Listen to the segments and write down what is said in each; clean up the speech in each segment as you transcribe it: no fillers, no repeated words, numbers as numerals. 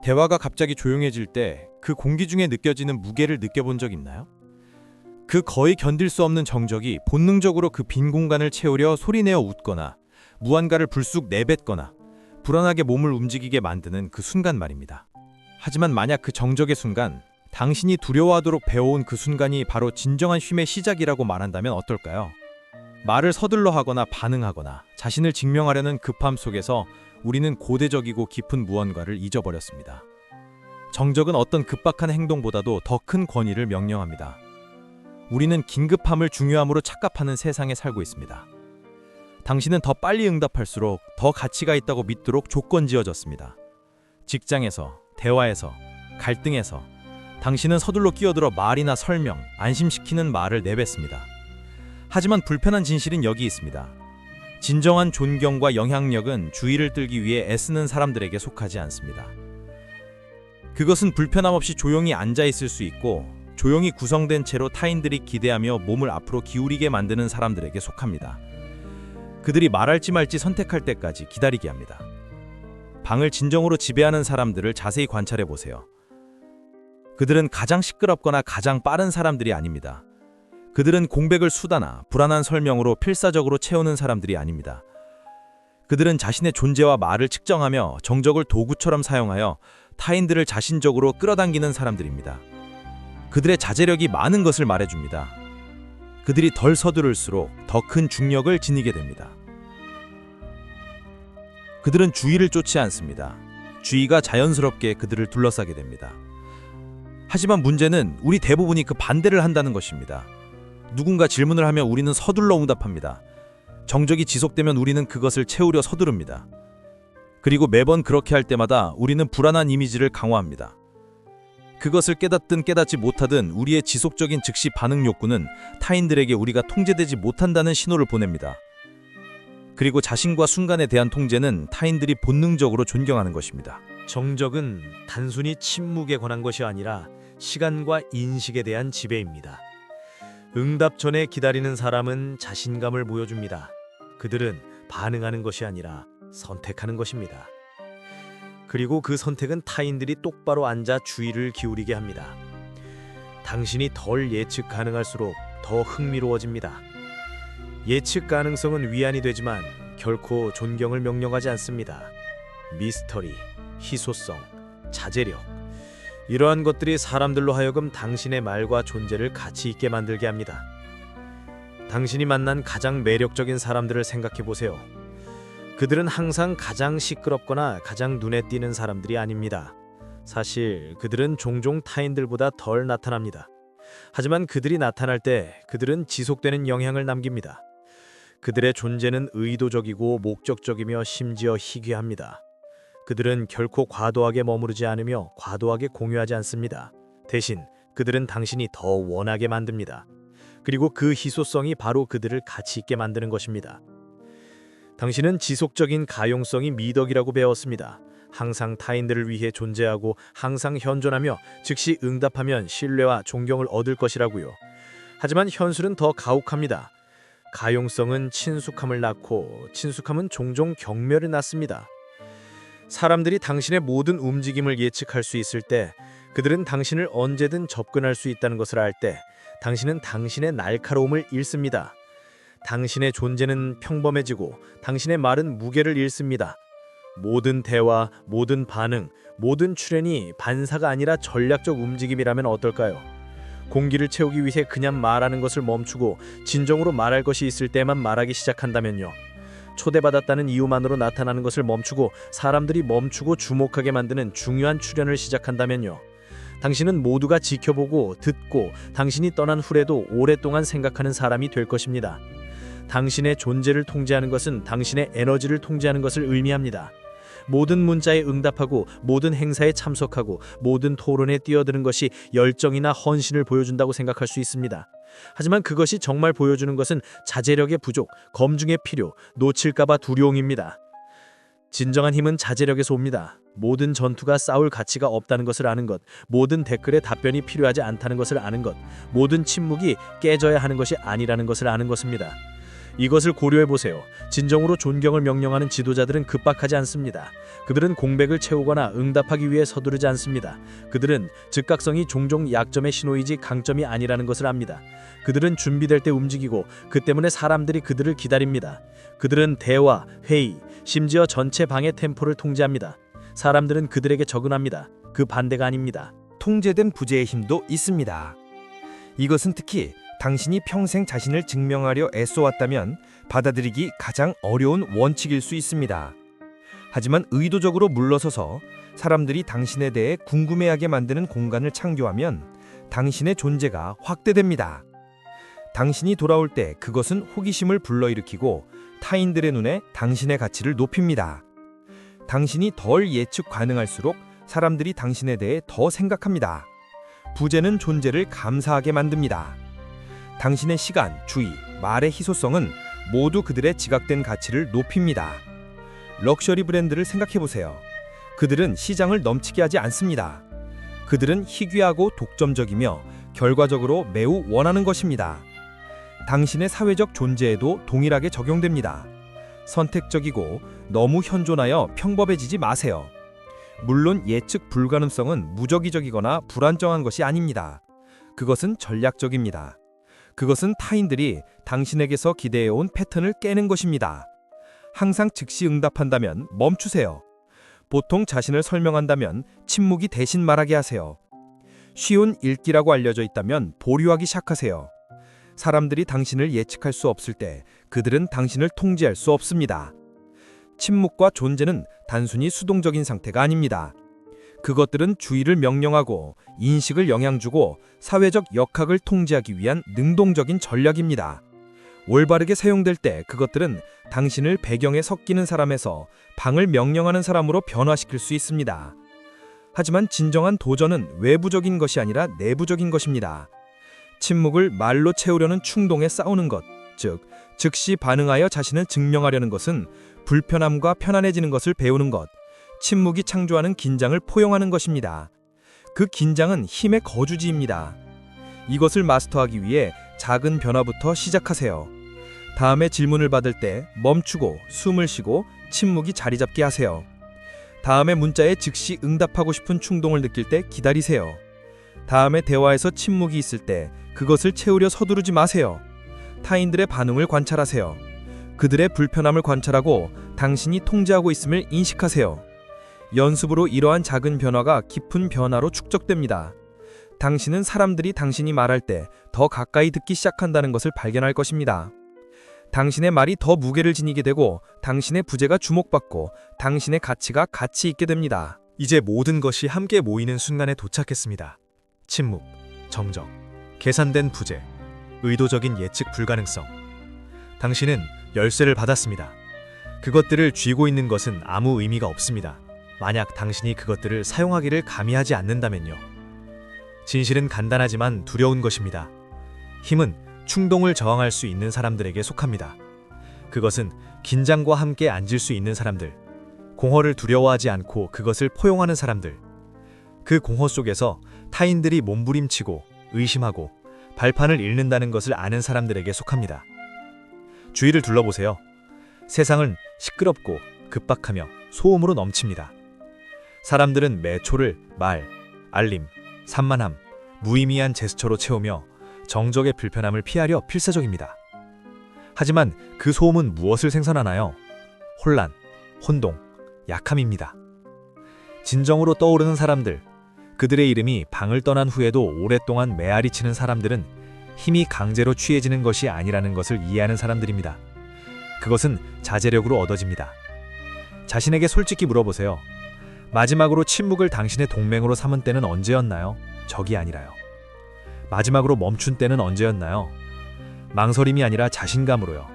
대화가 갑자기 조용해질 때 그 공기 중에 느껴지는 무게를 느껴본 적 있나요? 그 거의 견딜 수 없는 정적이 본능적으로 그 빈 공간을 채우려 소리내어 웃거나 무언가를 불쑥 내뱉거나 불안하게 몸을 움직이게 만드는 그 순간 말입니다. 하지만 만약 그 정적의 순간, 당신이 두려워하도록 배워온 그 순간이 바로 진정한 쉼의 시작이라고 말한다면 어떨까요? 말을 서둘러 하거나 반응하거나 자신을 증명하려는 급함 속에서 우리는 고대적이고 깊은 무언가를 잊어버렸습니다. 정적은 어떤 급박한 행동보다도 더 큰 권위를 명령합니다. 우리는 긴급함을 중요함으로 착각하는 세상에 살고 있습니다. 당신은 더 빨리 응답할수록 더 가치가 있다고 믿도록 조건 지어졌습니다. 직장에서, 대화에서, 갈등에서 당신은 서둘러 끼어들어 말이나 설명, 안심시키는 말을 내뱉습니다. 하지만 불편한 진실은 여기 있습니다. 진정한 존경과 영향력은 주의를 끌기 위해 애쓰는 사람들에게 속하지 않습니다. 그것은 불편함 없이 조용히 앉아 있을 수 있고 조용히 구성된 채로 타인들이 기대하며 몸을 앞으로 기울이게 만드는 사람들에게 속합니다. 그들이 말할지 말지 선택할 때까지 기다리게 합니다. 방을 진정으로 지배하는 사람들을 자세히 관찰해 보세요. 그들은 가장 시끄럽거나 가장 빠른 사람들이 아닙니다. 그들은 공백을 수다나 불안한 설명으로 필사적으로 채우는 사람들이 아닙니다. 그들은 자신의 존재와 말을 측정하며 정적을 도구처럼 사용하여 타인들을 자신적으로 끌어당기는 사람들입니다. 그들의 자제력이 많은 것을 말해줍니다. 그들이 덜 서두를수록 더 큰 중력을 지니게 됩니다. 그들은 주의를 쫓지 않습니다. 주의가 자연스럽게 그들을 둘러싸게 됩니다. 하지만 문제는 우리 대부분이 그 반대를 한다는 것입니다. 누군가 질문을 하면 우리는 서둘러 응답합니다. 정적이 지속되면 우리는 그것을 채우려 서두릅니다. 그리고 매번 그렇게 할 때마다 우리는 불안한 이미지를 강화합니다. 그것을 깨닫든 깨닫지 못하든 우리의 지속적인 즉시 반응 욕구는 타인들에게 우리가 통제되지 못한다는 신호를 보냅니다. 그리고 자신과 순간에 대한 통제는 타인들이 본능적으로 존경하는 것입니다. 정적은 단순히 침묵에 관한 것이 아니라 시간과 인식에 대한 지배입니다. 응답 전에 기다리는 사람은 자신감을 보여줍니다. 그들은 반응하는 것이 아니라 선택하는 것입니다. 그리고 그 선택은 타인들이 똑바로 앉아 주의를 기울이게 합니다. 당신이 덜 예측 가능할수록 더 흥미로워집니다. 예측 가능성은 위안이 되지만 결코 존경을 명령하지 않습니다. 미스터리, 희소성, 자제력, 이러한 것들이 사람들로 하여금 당신의 말과 존재를 가치 있게 만들게 합니다. 당신이 만난 가장 매력적인 사람들을 생각해 보세요. 그들은 항상 가장 시끄럽거나 가장 눈에 띄는 사람들이 아닙니다. 사실 그들은 종종 타인들보다 덜 나타납니다. 하지만 그들이 나타날 때 그들은 지속되는 영향을 남깁니다. 그들의 존재는 의도적이고 목적적이며 심지어 희귀합니다. 그들은 결코 과도하게 머무르지 않으며 과도하게 공유하지 않습니다. 대신 그들은 당신이 더 원하게 만듭니다. 그리고 그 희소성이 바로 그들을 가치 있게 만드는 것입니다. 당신은 지속적인 가용성이 미덕이라고 배웠습니다. 항상 타인들을 위해 존재하고 항상 현존하며 즉시 응답하면 신뢰와 존경을 얻을 것이라고요. 하지만 현실은 더 가혹합니다. 가용성은 친숙함을 낳고 친숙함은 종종 경멸을 낳습니다. 사람들이 당신의 모든 움직임을 예측할 수 있을 때, 그들은 당신을 언제든 접근할 수 있다는 것을 알 때, 당신은 당신의 날카로움을 잃습니다. 당신의 존재는 평범해지고 당신의 말은 무게를 잃습니다. 모든 대화, 모든 반응, 모든 출현이 반사가 아니라 전략적 움직임이라면 어떨까요? 공기를 채우기 위해 그냥 말하는 것을 멈추고 진정으로 말할 것이 있을 때만 말하기 시작한다면요. 초대받았다는 이유만으로 나타나는 것을 멈추고 사람들이 멈추고 주목하게 만드는 중요한 출현을 시작한다면요. 당신은 모두가 지켜보고 듣고 당신이 떠난 후에도 오랫동안 생각하는 사람이 될 것입니다. 당신의 존재를 통제하는 것은 당신의 에너지를 통제하는 것을 의미합니다. 모든 문자에 응답하고 모든 행사에 참석하고 모든 토론에 뛰어드는 것이 열정이나 헌신을 보여준다고 생각할 수 있습니다. 하지만 그것이 정말 보여주는 것은 자제력의 부족, 검증의 필요, 놓칠까봐 두려움입니다. 진정한 힘은 자제력에서 옵니다. 모든 전투가 싸울 가치가 없다는 것을 아는 것, 모든 댓글에 답변이 필요하지 않다는 것을 아는 것, 모든 침묵이 깨져야 하는 것이 아니라는 것을 아는 것입니다. 이것을 고려해 보세요. 진정으로 존경을 명령하는 지도자들은 급박하지 않습니다. 그들은 공백을 채우거나 응답하기 위해 서두르지 않습니다. 그들은 즉각성이 종종 약점의 신호이지 강점이 아니라는 것을 압니다. 그들은 준비될 때 움직이고 그 때문에 사람들이 그들을 기다립니다. 그들은 대화, 회의, 심지어 전체 방의 템포를 통제합니다. 사람들은 그들에게 적응합니다. 그 반대가 아닙니다. 통제된 부재의 힘도 있습니다. 이것은 특히 당신이 평생 자신을 증명하려 애써왔다면 받아들이기 가장 어려운 원칙일 수 있습니다. 하지만 의도적으로 물러서서 사람들이 당신에 대해 궁금해하게 만드는 공간을 창조하면 당신의 존재가 확대됩니다. 당신이 돌아올 때 그것은 호기심을 불러일으키고 타인들의 눈에 당신의 가치를 높입니다. 당신이 덜 예측 가능할수록 사람들이 당신에 대해 더 생각합니다. 부재는 존재를 감사하게 만듭니다. 당신의 시간, 주의, 말의 희소성은 모두 그들의 지각된 가치를 높입니다. 럭셔리 브랜드를 생각해보세요. 그들은 시장을 넘치게 하지 않습니다. 그들은 희귀하고 독점적이며 결과적으로 매우 원하는 것입니다. 당신의 사회적 존재에도 동일하게 적용됩니다. 선택적이고 너무 현존하여 평범해지지 마세요. 물론 예측 불가능성은 무저기적이거나 불안정한 것이 아닙니다. 그것은 전략적입니다. 그것은 타인들이 당신에게서 기대해온 패턴을 깨는 것입니다. 항상 즉시 응답한다면 멈추세요. 보통 자신을 설명한다면 침묵이 대신 말하게 하세요. 쉬운 읽기라고 알려져 있다면 보류하기 시작하세요. 사람들이 당신을 예측할 수 없을 때 그들은 당신을 통제할 수 없습니다. 침묵과 존재는 단순히 수동적인 상태가 아닙니다. 그것들은 주의를 명령하고 인식을 영향주고 사회적 역학을 통제하기 위한 능동적인 전략입니다. 올바르게 사용될 때 그것들은 당신을 배경에 섞이는 사람에서 방을 명령하는 사람으로 변화시킬 수 있습니다. 하지만 진정한 도전은 외부적인 것이 아니라 내부적인 것입니다. 침묵을 말로 채우려는 충동에 싸우는 것, 즉 즉시 반응하여 자신을 증명하려는 것은 불편함과 편안해지는 것을 배우는 것, 침묵이 창조하는 긴장을 포용하는 것입니다. 그 긴장은 힘의 거주지입니다. 이것을 마스터하기 위해 작은 변화부터 시작하세요. 다음에 질문을 받을 때 멈추고 숨을 쉬고 침묵이 자리 잡게 하세요. 다음에 문자에 즉시 응답하고 싶은 충동을 느낄 때 기다리세요. 다음에 대화에서 침묵이 있을 때 그것을 채우려 서두르지 마세요. 타인들의 반응을 관찰하세요. 그들의 불편함을 관찰하고 당신이 통제하고 있음을 인식하세요. 연습으로 이러한 작은 변화가 깊은 변화로 축적됩니다. 당신은 사람들이 당신이 말할 때 더 가까이 듣기 시작한다는 것을 발견할 것입니다. 당신의 말이 더 무게를 지니게 되고 당신의 부재가 주목받고 당신의 가치가 가치 있게 됩니다. 이제 모든 것이 함께 모이는 순간에 도착했습니다. 침묵, 정적, 계산된 부재, 의도적인 예측 불가능성. 당신은 열쇠를 받았습니다. 그것들을 쥐고 있는 것은 아무 의미가 없습니다. 만약 당신이 그것들을 사용하기를 감히 하지 않는다면요. 진실은 간단하지만 두려운 것입니다. 힘은 충동을 저항할 수 있는 사람들에게 속합니다. 그것은 긴장과 함께 앉을 수 있는 사람들, 공허를 두려워하지 않고 그것을 포용하는 사람들, 그 공허 속에서 타인들이 몸부림치고 의심하고 발판을 잃는다는 것을 아는 사람들에게 속합니다. 주위를 둘러보세요. 세상은 시끄럽고 급박하며 소음으로 넘칩니다. 사람들은 매 초를 말, 알림, 산만함, 무의미한 제스처로 채우며 정적의 불편함을 피하려 필사적입니다. 하지만 그 소음은 무엇을 생산하나요? 혼란, 혼동, 약함입니다. 진정으로 떠오르는 사람들, 그들의 이름이 방을 떠난 후에도 오랫동안 메아리 치는 사람들은 힘이 강제로 취해지는 것이 아니라는 것을 이해하는 사람들입니다. 그것은 자제력으로 얻어집니다. 자신에게 솔직히 물어보세요. 마지막으로 침묵을 당신의 동맹으로 삼은 때는 언제였나요? 적이 아니라요. 마지막으로 멈춘 때는 언제였나요? 망설임이 아니라 자신감으로요.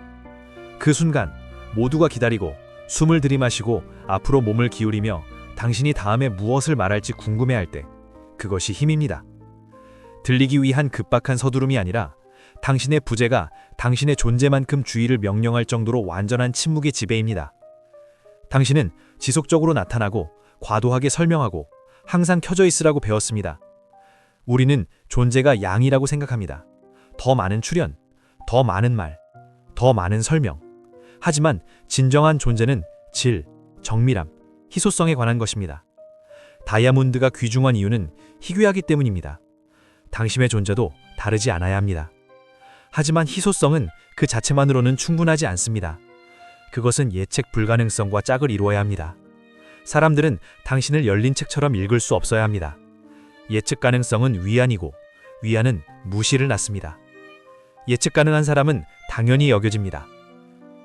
그 순간 모두가 기다리고 숨을 들이마시고 앞으로 몸을 기울이며 당신이 다음에 무엇을 말할지 궁금해할 때, 그것이 힘입니다. 들리기 위한 급박한 서두름이 아니라 당신의 부재가 당신의 존재만큼 주의를 명령할 정도로 완전한 침묵의 지배입니다. 당신은 지속적으로 나타나고 과도하게 설명하고 항상 켜져 있으라고 배웠습니다. 우리는 존재가 양이라고 생각합니다. 더 많은 출연, 더 많은 말, 더 많은 설명. 하지만 진정한 존재는 질, 정밀함, 희소성에 관한 것입니다. 다이아몬드가 귀중한 이유는 희귀하기 때문입니다. 당신의 존재도 다르지 않아야 합니다. 하지만 희소성은 그 자체만으로는 충분하지 않습니다. 그것은 예측 불가능성과 짝을 이루어야 합니다. 사람들은 당신을 열린 책처럼 읽을 수 없어야 합니다. 예측 가능성은 위안이고 위안은 무시를 낳습니다. 예측 가능한 사람은 당연히 여겨집니다.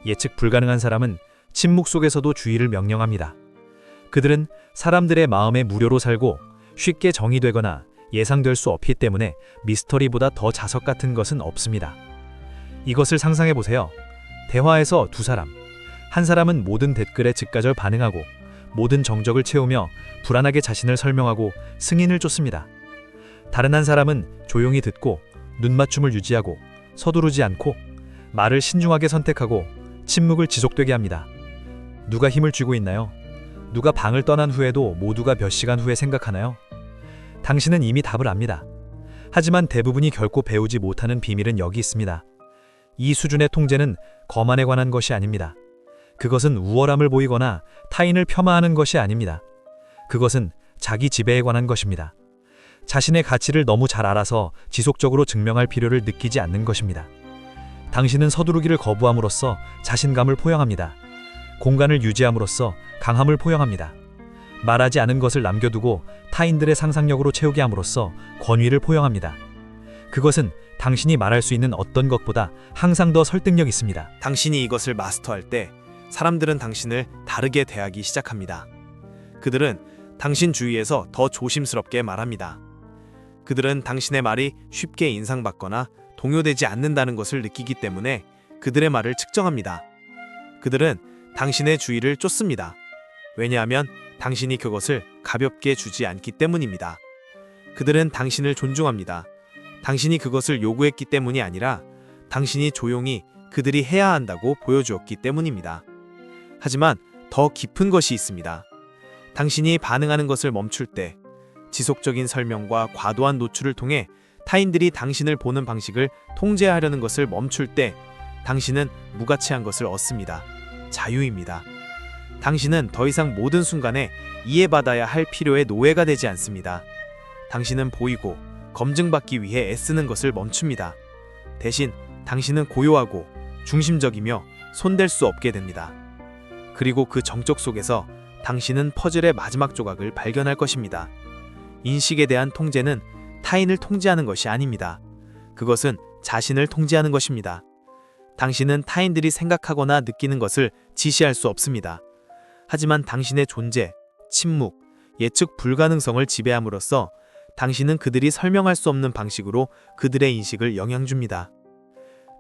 예측 불가능한 사람은 침묵 속에서도 주의를 명령합니다. 그들은 사람들의 마음에 무료로 살고 쉽게 정의되거나 예상될 수 없기 때문에 미스터리보다 더 자석 같은 것은 없습니다. 이것을 상상해 보세요. 대화에서 두 사람. 한 사람은 모든 댓글에 즉가절 반응하고 모든 정적을 채우며 불안하게 자신을 설명하고 승인을 쫓습니다. 다른 한 사람은 조용히 듣고 눈맞춤을 유지하고 서두르지 않고 말을 신중하게 선택하고 침묵을 지속되게 합니다. 누가 힘을 쥐고 있나요? 누가 방을 떠난 후에도 모두가 몇 시간 후에 생각하나요? 당신은 이미 답을 압니다. 하지만 대부분이 결코 배우지 못하는 비밀은 여기 있습니다. 이 수준의 통제는 거만에 관한 것이 아닙니다. 그것은 우월함을 보이거나 타인을 폄하하는 것이 아닙니다. 그것은 자기 지배에 관한 것입니다. 자신의 가치를 너무 잘 알아서 지속적으로 증명할 필요를 느끼지 않는 것입니다. 당신은 서두르기를 거부함으로써 자신감을 포용합니다. 공간을 유지함으로써 강함을 포용합니다. 말하지 않은 것을 남겨두고 타인들의 상상력으로 채우게 함으로써 권위를 포용합니다. 그것은 당신이 말할 수 있는 어떤 것보다 항상 더 설득력 있습니다. 당신이 이것을 마스터할 때 사람들은 당신을 다르게 대하기 시작합니다. 그들은 당신 주위에서 더 조심스럽게 말합니다. 그들은 당신의 말이 쉽게 인상받거나 동요되지 않는다는 것을 느끼기 때문에 그들의 말을 측정합니다. 그들은 당신의 주의를 쫓습니다. 왜냐하면 당신이 그것을 가볍게 주지 않기 때문입니다. 그들은 당신을 존중합니다. 당신이 그것을 요구했기 때문이 아니라 당신이 조용히 그들이 해야 한다고 보여주었기 때문입니다. 하지만 더 깊은 것이 있습니다. 당신이 반응하는 것을 멈출 때, 지속적인 설명과 과도한 노출을 통해 타인들이 당신을 보는 방식을 통제하려는 것을 멈출 때, 당신은 무가치한 것을 얻습니다. 자유입니다. 당신은 더 이상 모든 순간에 이해받아야 할 필요의 노예가 되지 않습니다. 당신은 보이고 검증받기 위해 애쓰는 것을 멈춥니다. 대신 당신은 고요하고 중심적이며 손댈 수 없게 됩니다. 그리고 그 정적 속에서 당신은 퍼즐의 마지막 조각을 발견할 것입니다. 인식에 대한 통제는 타인을 통제하는 것이 아닙니다. 그것은 자신을 통제하는 것입니다. 당신은 타인들이 생각하거나 느끼는 것을 지시할 수 없습니다. 하지만 당신의 존재, 침묵, 예측 불가능성을 지배함으로써 당신은 그들이 설명할 수 없는 방식으로 그들의 인식을 영향줍니다.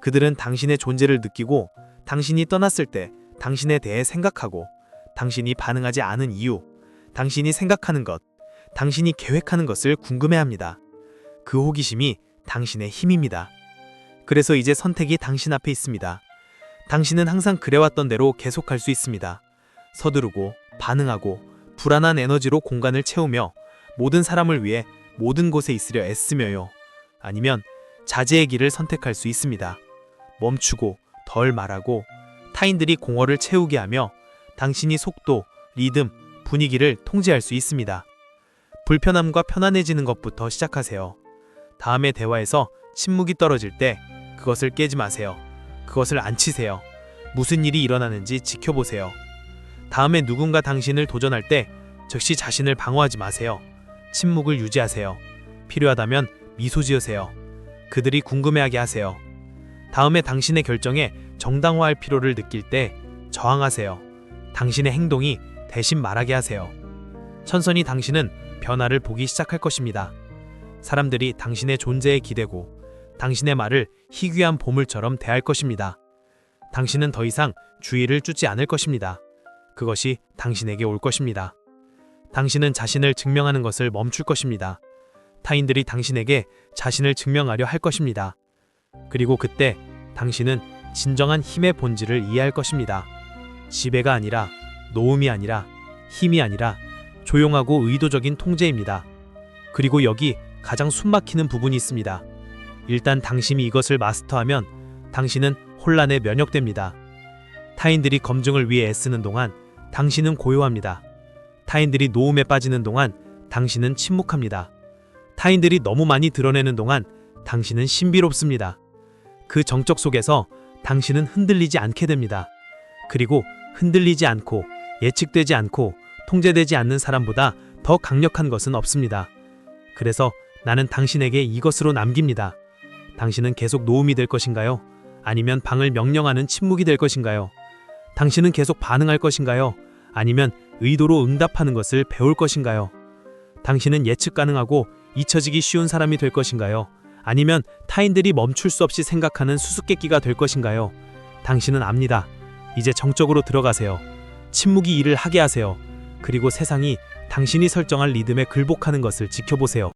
그들은 당신의 존재를 느끼고 당신이 떠났을 때 당신에 대해 생각하고 당신이 반응하지 않은 이유, 당신이 생각하는 것, 당신이 계획하는 것을 궁금해합니다. 그 호기심이 당신의 힘입니다. 그래서 이제 선택이 당신 앞에 있습니다. 당신은 항상 그래왔던 대로 계속할 수 있습니다. 서두르고 반응하고 불안한 에너지로 공간을 채우며 모든 사람을 위해 모든 곳에 있으려 애쓰며요. 아니면 자제의 길을 선택할 수 있습니다. 멈추고 덜 말하고 타인들이 공허를 채우게 하며 당신이 속도, 리듬, 분위기를 통제할 수 있습니다. 불편함과 편안해지는 것부터 시작하세요. 다음의 대화에서 침묵이 떨어질 때 그것을 깨지 마세요. 그것을 안 치세요. 무슨 일이 일어나는지 지켜보세요. 다음에 누군가 당신을 도전할 때 즉시 자신을 방어하지 마세요. 침묵을 유지하세요. 필요하다면 미소 지으세요. 그들이 궁금해하게 하세요. 다음에 당신의 결정에 정당화할 필요를 느낄 때 저항하세요. 당신의 행동이 대신 말하게 하세요. 천천히 당신은 변화를 보기 시작할 것입니다. 사람들이 당신의 존재에 기대고 당신의 말을 희귀한 보물처럼 대할 것입니다. 당신은 더 이상 주의를 쫓지 않을 것입니다. 그것이 당신에게 올 것입니다. 당신은 자신을 증명하는 것을 멈출 것입니다. 타인들이 당신에게 자신을 증명하려 할 것입니다. 그리고 그때 당신은 진정한 힘의 본질을 이해할 것입니다. 지배가 아니라, 노음이 아니라, 힘이 아니라 조용하고 의도적인 통제입니다. 그리고 여기 가장 숨막히는 부분이 있습니다. 일단 당신이 이것을 마스터하면 당신은 혼란에 면역됩니다. 타인들이 검증을 위해 애쓰는 동안 당신은 고요합니다. 타인들이 노움에 빠지는 동안 당신은 침묵합니다. 타인들이 너무 많이 드러내는 동안 당신은 신비롭습니다. 그 정적 속에서 당신은 흔들리지 않게 됩니다. 그리고 흔들리지 않고 예측되지 않고 통제되지 않는 사람보다 더 강력한 것은 없습니다. 그래서 나는 당신에게 이것으로 남깁니다. 당신은 계속 노움이 될 것인가요? 아니면 방을 명령하는 침묵이 될 것인가요? 당신은 계속 반응할 것인가요? 아니면 의도로 응답하는 것을 배울 것인가요? 당신은 예측 가능하고 잊혀지기 쉬운 사람이 될 것인가요? 아니면 타인들이 멈출 수 없이 생각하는 수수께끼가 될 것인가요? 당신은 압니다. 이제 정적으로 들어가세요. 침묵이 일을 하게 하세요. 그리고 세상이 당신이 설정한 리듬에 굴복하는 것을 지켜보세요.